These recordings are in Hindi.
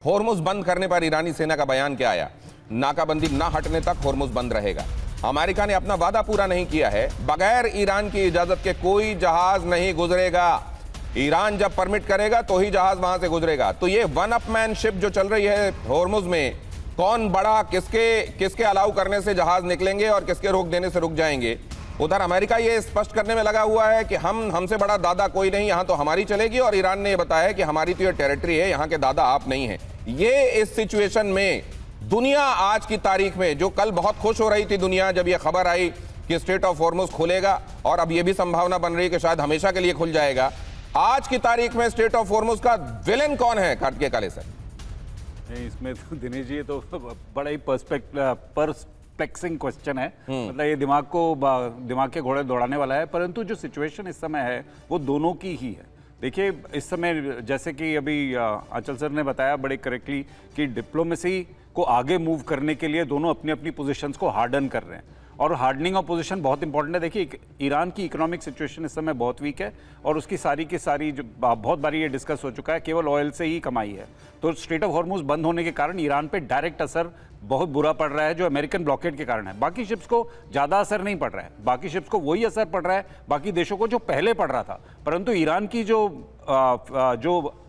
होर्मुज बंद करने पर ईरानी सेना का बयान क्या आया? नाकाबंदी न हटने तक होर्मुज बंद रहेगा। अमेरिका ने अपना वादा पूरा नहीं किया है। बगैर ईरान की इजाजत के कोई जहाज नहीं गुजरेगा। ईरान जब परमिट करेगा तो ही जहाज वहां से गुजरेगा। तो ये वन अप मैन शिप जो चल रही है होर्मुज में, कौन बड़ा, किसके अलाउ करने से जहाज निकलेंगे और किसके रोक देने से रुक जाएंगे। उधर अमेरिका ये स्पष्ट करने में लगा हुआ है कि हमसे बड़ा दादा कोई नहीं, यहां तो हमारी चलेगी। और ईरान ने यह बताया कि हमारी तो ये टेरिटरी है, यहां के दादा आप नहीं हैं। ये इस सिचुएशन में दुनिया आज की तारीख में, जो कल बहुत खुश हो रही थी दुनिया जब यह खबर आई कि स्ट्रेट ऑफ हॉर्मुज खुलेगा, और अब यह भी संभावना बन रही है कि शायद हमेशा के लिए खुल जाएगा, आज की तारीख में स्ट्रेट ऑफ हॉर्मुज का विलेन कौन है? कार्तिकेय काले सर, इसमें तो दिनेश जी, ये तो बड़ा ही परप्लेक्सिंग क्वेश्चन है। मतलब ये दिमाग के घोड़े दौड़ाने वाला है। परंतु जो सिचुएशन इस समय है वो दोनों की ही है। देखिए, इस समय जैसे कि अभी आंचल सर ने बताया बड़े करेक्टली कि डिप्लोमेसी को आगे मूव करने के लिए दोनों अपनी अपनी पोजीशंस को हार्डन कर रहे हैं, और हार्डनिंग ऑफ पोजीशन बहुत इंपॉर्टेंट है। देखिए, ईरान की इकोनॉमिक सिचुएशन इस समय बहुत वीक है, और उसकी सारी की सारी जो बहुत बार ये डिस्कस हो चुका है, केवल ऑयल से ही कमाई है। तो स्ट्रेट ऑफ हॉर्मुज बंद होने के कारण ईरान पे डायरेक्ट असर बहुत बुरा पड़ रहा है, जो अमेरिकन ब्लॉकेड के कारण है। बाकी शिप्स को ज़्यादा असर नहीं पड़ रहा है, बाकी शिप्स को वही असर पड़ रहा है बाकी देशों को जो पहले पड़ रहा था। परंतु ईरान की जो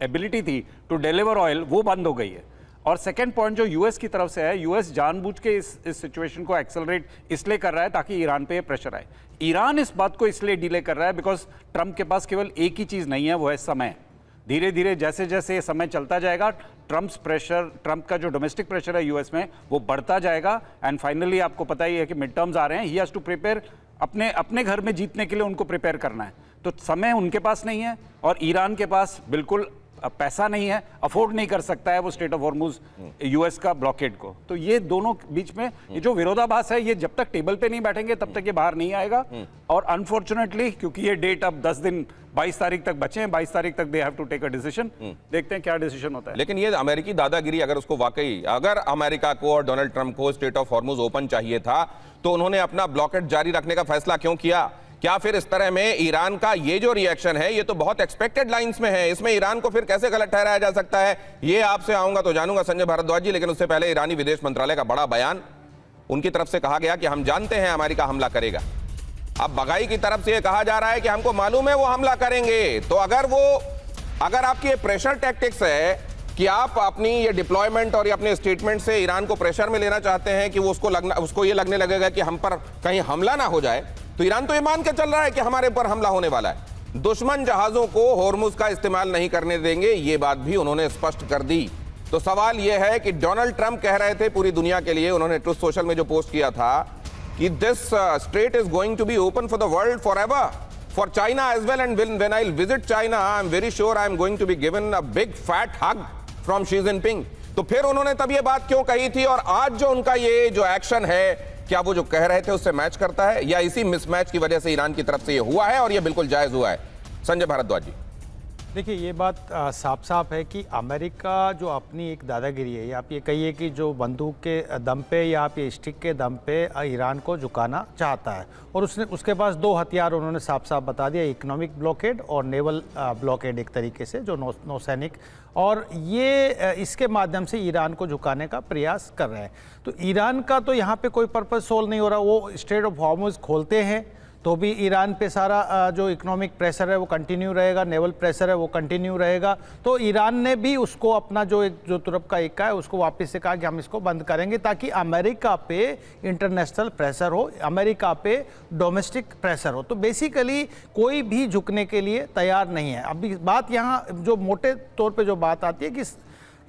एबिलिटी थी टू डिलीवर ऑयल, वो बंद हो गई है। और सेकेंड पॉइंट जो यूएस की तरफ से है, यूएस जानबूझ के इस सिचुएशन को एक्सेलरेट इसलिए कर रहा है ताकि ईरान पे प्रेशर आए। ईरान इस बात को इसलिए डिले कर रहा है बिकॉज ट्रंप के पास केवल एक ही चीज़ नहीं है, वो है समय। धीरे धीरे जैसे जैसे ये समय चलता जाएगा, ट्रंप का जो डोमेस्टिक प्रेशर है यूएस में, वो बढ़ता जाएगा। एंड फाइनली आपको पता ही है कि मिड टर्म्स आ रहे हैं, ही हैज़ टू प्रिपेयर, अपने घर में जीतने के लिए उनको प्रिपेयर करना है। तो समय उनके पास नहीं है, और ईरान के पास बिल्कुल पैसा नहीं है, अफोर्ड नहीं कर सकता है वो स्ट्रेट ऑफ हॉर्मुज यूएस का ब्लॉकेड को। तो ये दोनों बीच में ये जो विरोधाभास है, ये जब तक टेबल पे नहीं बैठेंगे तब तक ये बाहर नहीं आएगा। और अनफॉर्चुनेटली, क्योंकि ये डेट अब 10 दिन 22 तारीख तक बचे हैं, 22 तारीख तक they have to take a decision. देखते हैं क्या डिसीजन होता है। लेकिन ये अमेरिकी दादागिरी, अगर उसको वाकई, अगर अमेरिका को और डोनाल्ड ट्रंप को स्ट्रेट ऑफ हॉर्मुज ओपन चाहिए था, तो उन्होंने अपना ब्लॉकेड जारी रखने का फैसला क्यों किया? क्या फिर इस तरह में ईरान का ये जो रिएक्शन है, ये तो बहुत एक्सपेक्टेड लाइंस में है, इसमें ईरान को फिर कैसे गलत ठहराया जा सकता है? ये आपसे आऊंगा तो जानूंगा संजय भारद्वाज जी, लेकिन उससे पहले ईरानी विदेश मंत्रालय का बड़ा बयान। उनकी तरफ से कहा गया कि हम जानते हैं अमेरिका हमला करेगा। अब बगाई की तरफ से यह कहा जा रहा है कि हमको मालूम है वो हमला करेंगे। तो अगर आपकी ये प्रेशर टैक्टिक्स है कि आप अपनी ये डिप्लॉयमेंट और ये अपने स्टेटमेंट से ईरान को प्रेशर में लेना चाहते हैं कि वो उसको ये लगने लगेगा कि हम पर कहीं हमला ना हो जाए, तो ईरान तो ये मान के चल रहा है कि हमारे ऊपर हमला होने वाला है। दुश्मन जहाजों को होर्मुज का इस्तेमाल नहीं करने देंगे, ये बात भी उन्होंने स्पष्ट कर दी। तो सवाल यह है कि डोनाल्ड ट्रंप कह रहे थे पूरी दुनिया के लिए, उन्होंने ट्रुथ सोशल में जो पोस्ट किया था कि this strait is going to be open for the world forever, for China as well, and when I visit China I am very sure I am going to be given a big fat hug from Xi Jinping. तो फिर उन्होंने तब ये बात क्यों कही थी, और आज जो उनका ये जो एक्शन है, क्या वो जो कह रहे थे उससे मैच करता है, या इसी मिसमैच की वजह से ईरान की तरफ से ये हुआ है और ये बिल्कुल जायज हुआ है? संजय भारद्वाज जी, देखिए, ये बात साफ साफ है कि अमेरिका जो अपनी एक दादागिरी है, या आप ये कहिए कि जो बंदूक के दम पे या आप ये स्टिक के दम पे ईरान को झुकाना चाहता है, और उसके पास दो हथियार उन्होंने साफ साफ बता दिया, इकोनॉमिक ब्लॉकेड और नेवल ब्लॉकेड, एक तरीके से जो नौसैनिक, और ये इसके माध्यम से ईरान को झुकाने का प्रयास कर रहे हैं। तो ईरान का तो यहाँ पे कोई पर्पस सोल्व नहीं हो रहा। वो स्ट्रेट ऑफ हॉर्मुज खोलते हैं तो भी ईरान पे सारा जो इकोनॉमिक प्रेशर है वो कंटिन्यू रहेगा, नेवल प्रेशर है वो कंटिन्यू रहेगा। तो ईरान ने भी उसको अपना जो तुरप का इक्का है उसको वापस से कहा कि हम इसको बंद करेंगे, ताकि अमेरिका पे इंटरनेशनल प्रेशर हो, अमेरिका पे डोमेस्टिक प्रेशर हो। तो बेसिकली कोई भी झुकने के लिए तैयार नहीं है। अभी बात यहाँ जो मोटे तौर पर जो बात आती है कि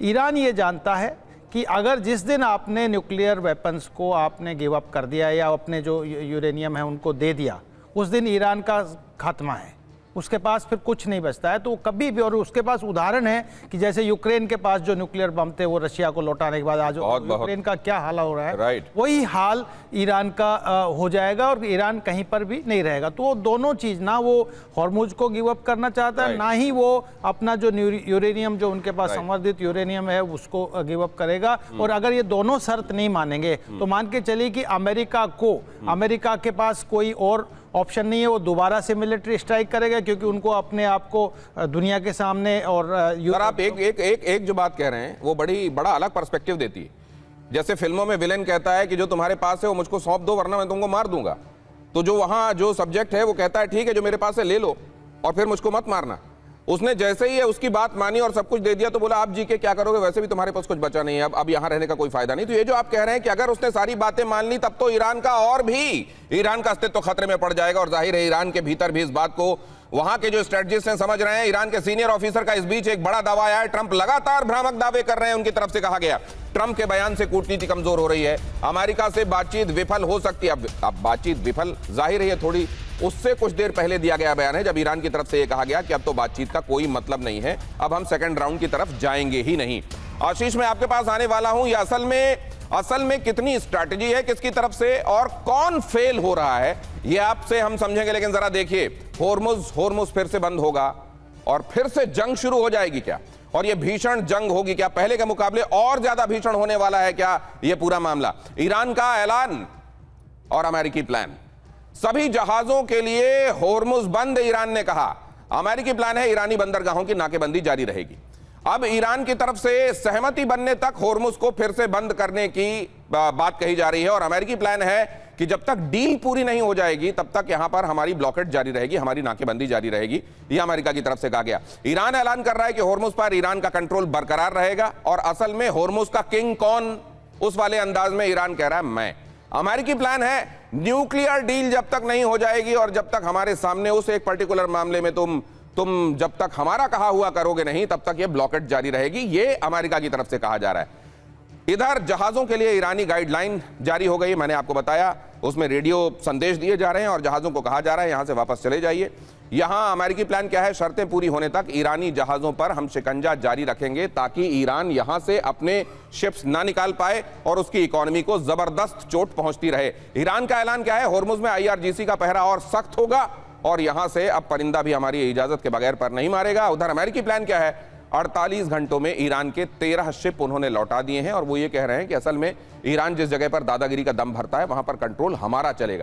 ईरान ये जानता है कि अगर जिस दिन आपने न्यूक्लियर वेपन्स को आपने गिव अप कर दिया, या अपने जो यूरेनियम है उनको दे दिया, उस दिन ईरान का खात्मा है, उसके पास फिर कुछ नहीं बचता है। तो कभी भी, और उसके पास उदाहरण है कि जैसे यूक्रेन के पास जो न्यूक्लियर बम थे वो रशिया को लौटाने के बाद आज यूक्रेन का क्या हाल हो रहा है, वही हाल ईरान का हो जाएगा, और ईरान कहीं पर भी नहीं रहेगा। तो दोनों चीज़, ना वो हॉर्मुज को गिव अप करना चाहता है, ना ही वो अपना जो यूरेनियम, जो उनके पास संवर्धित यूरेनियम है, उसको गिव अप करेगा। और अगर ये दोनों शर्त नहीं मानेंगे तो मान के चलिए कि अमेरिका के पास कोई और ऑप्शन नहीं है, वो दोबारा से मिलिट्री स्ट्राइक करेगा, क्योंकि उनको अपने आप को दुनिया के सामने और सर आप एक जो बात कह रहे हैं वो बड़ा अलग पर्सपेक्टिव देती है। जैसे फिल्मों में विलेन कहता है कि जो तुम्हारे पास है वो मुझको सौंप दो वरना मैं तुमको मार दूंगा, तो जो वहां जो सब्जेक्ट है वो कहता है ठीक है जो मेरे पास है ले लो और फिर मुझको मत मारना। उसने जैसे ही उसकी बात मानी और सब कुछ दे दिया तो बोला आप जी के क्या करोगे, वैसे भी तुम्हारे पास कुछ बचा नहीं है, अब यहां रहने का कोई फायदा नहीं। तो ये जो आप कह रहे हैं कि अगर उसने सारी बातें मान ली तब तो ईरान का अस्तित्व खतरे में पड़ जाएगा। और जाहिर है ईरान के भीतर भी इस बात को वहां के जो स्ट्रेटजिस्ट हैं समझ रहे हैं। ईरान के सीनियर ऑफिसर का इस बीच एक बड़ा दावा आया है, ट्रंप लगातार भ्रामक दावे कर रहे हैं, उनकी तरफ से कहा गया ट्रंप के बयान से कूटनीति कमजोर हो रही है, अमेरिका से बातचीत विफल हो सकती है। अब बातचीत विफल जाहिर है थोड़ी उससे कुछ देर पहले दिया गया बयान है जब ईरान की तरफ से यह कहा गया कि अब तो बातचीत का कोई मतलब नहीं है, अब हम सेकंड राउंड की तरफ जाएंगे ही नहीं। आशीष मैं आपके पास आने वाला हूं, ये असल में कितनी स्ट्रैटेजी है किसकी तरफ से और कौन फेल हो रहा है ये आपसे हम समझेंगे। लेकिन जरा देखिए होर्मुज फिर से बंद होगा और फिर से जंग शुरू हो जाएगी क्या, और ये भीषण जंग होगी क्या, पहले के मुकाबले और ज्यादा भीषण होने वाला है क्या ये पूरा मामला। ईरान का ऐलान और अमेरिकी प्लान, सभी जहाजों के लिए होर्मुज बंद, ईरान ने कहा। अमेरिकी प्लान है ईरानी बंदरगाहों की नाकेबंदी जारी रहेगी। अब ईरान की तरफ से सहमति बनने तक होर्मुज को फिर से बंद करने की बात कही जा रही है और अमेरिकी प्लान है कि जब तक डील पूरी नहीं हो जाएगी तब तक यहां पर हमारी ब्लॉकेट जारी रहेगी, हमारी नाकेबंदी जारी रहेगी, यह अमेरिका की तरफ से कहा गया। ईरान ऐलान कर रहा है कि होर्मुज पर ईरान का कंट्रोल बरकरार रहेगा और असल में होर्मुज का किंग कौन, उस वाले अंदाज में ईरान कह रहा है मैं। अमेरिकी प्लान है न्यूक्लियर डील जब तक नहीं हो जाएगी और जब तक हमारे सामने उस एक पर्टिकुलर मामले में तुम जब तक हमारा कहा हुआ करोगे नहीं तब तक यह ब्लॉकेट जारी रहेगी, ये अमेरिका की तरफ से कहा जा रहा है। इधर जहाजों के लिए ईरानी गाइडलाइन जारी हो गई, मैंने आपको बताया, उसमें रेडियो संदेश दिए जा रहे हैं और जहाजों को कहा जा रहा है यहां से वापस चले जाइए। यहां अमेरिकी प्लान क्या है, शर्तें पूरी होने तक ईरानी जहाजों पर हम शिकंजा जारी रखेंगे ताकि ईरान यहां से अपने शिप्स ना निकाल पाए और उसकी इकोनॉमी को जबरदस्त चोट पहुंचती रहे। ईरान का ऐलान क्या है, होर्मुज में IRGC का पहरा और सख्त होगा और यहां से अब परिंदा भी हमारी इजाजत के बगैर पर नहीं मारेगा। उधर अमेरिकी प्लान क्या है, 48 घंटों में ईरान के 13 शिप उन्होंने लौटा दिए हैं और वो ये कह रहे हैं कि असल में ईरान जिस जगह पर दादागिरी का दम भरता है वहां पर कंट्रोल हमारा चलेगा।